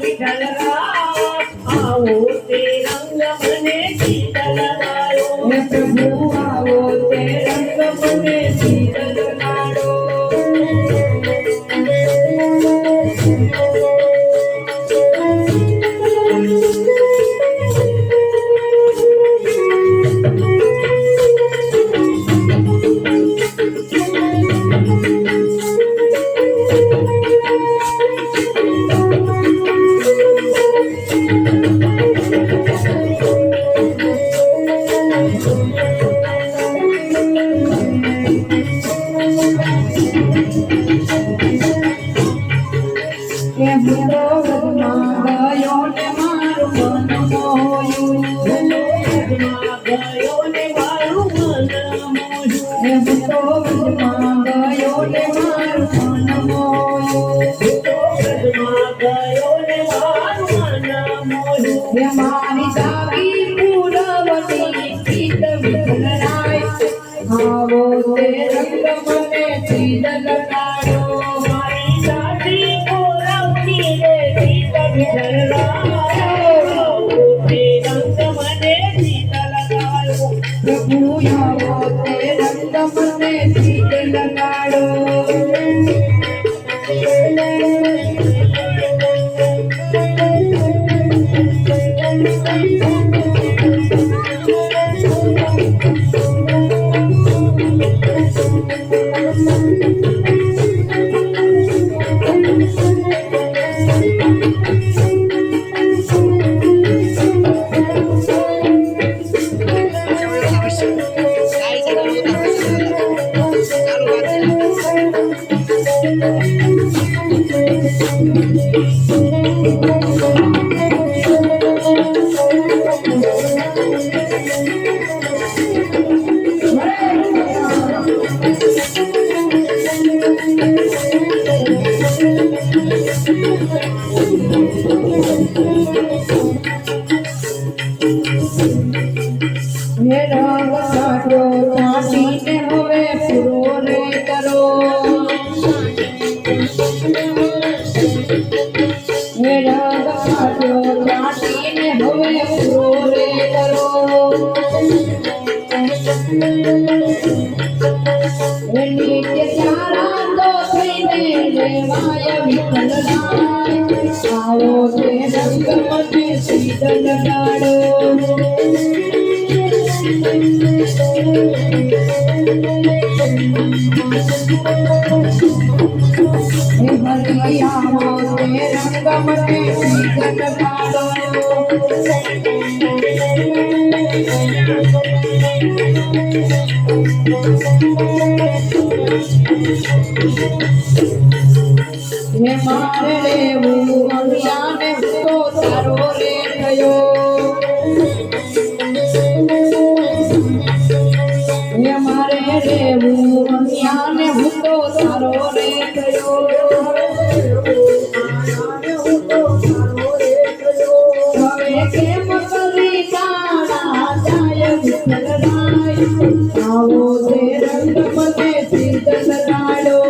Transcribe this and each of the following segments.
विठ्ठल आहो ते रंग मने शीतल गायो हे प्रभु आवो ते रंग मने शीतल लाडो मारी दावी पूरवती प्रीत विठलराय आवो ते रंग मने शीतल लाडो मारी दावी पूरवती प्रीत विठलराय आवो ते रंग मने शीतल लाडो प्रभु आवो ते रंग मने शीतल लाडो आवो ते रंग मने शीतल लाडो हे हरि आवो ते रंग मने शीतल लाडो हे मारे देवू अंगियाने तो तारो रे गयो हे मारे देवू अंगियाने तो तारो रे गयो हवे के मकरी काना जाय विठलराय आवो ते रंग मने शीतल लाडो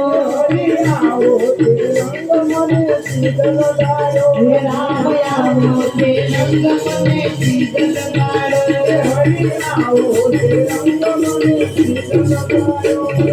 आवो ते रंग मने शीतल लाडो हे राम आवो ते रंग मने शीतल लाडो हरि आवो ते रंग मने शीतल लाडो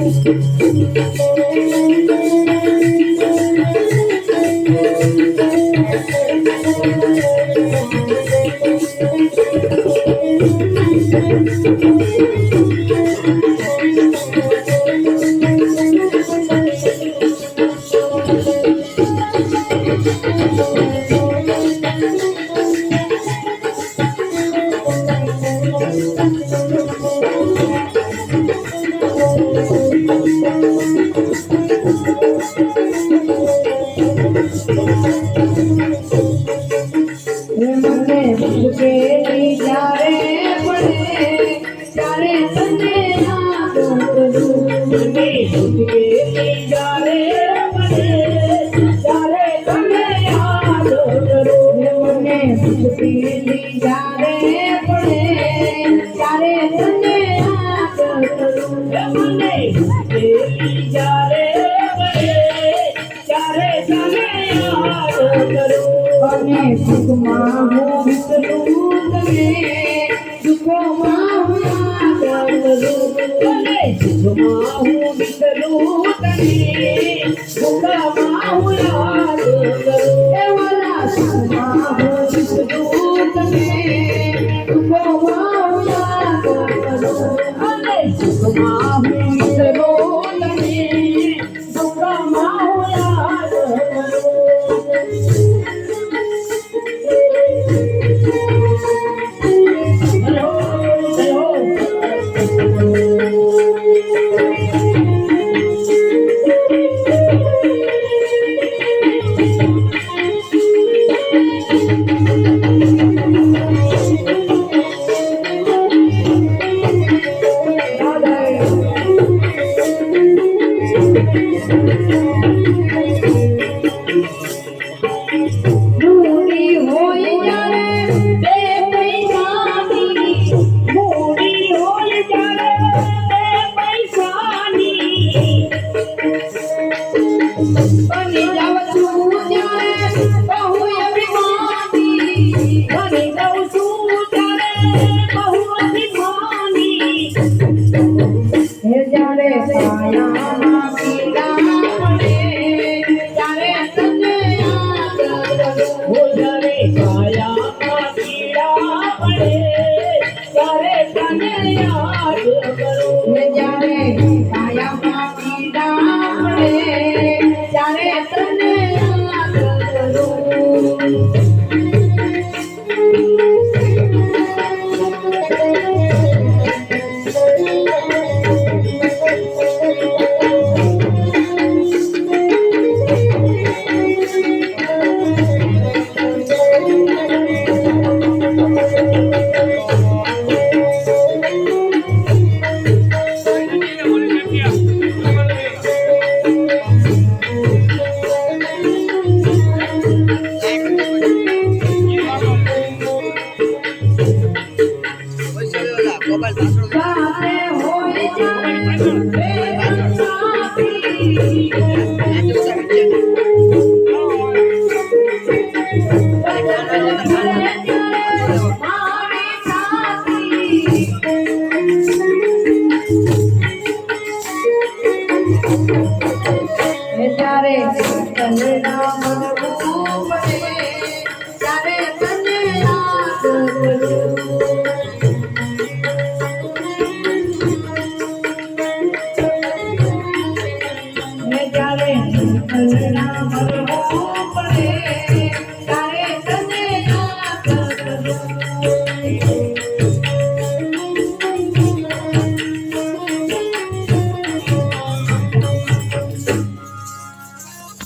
सुख माहू विष्णु दुखो माहू सुखमा हूँ विसरू तने सुखमा हूँ याद करो वाला सुखमा हूँ विसरू तने सुखमा हूँ याद करो सुखमा हूँ विसरू तने सुखमा हूँ याद Hare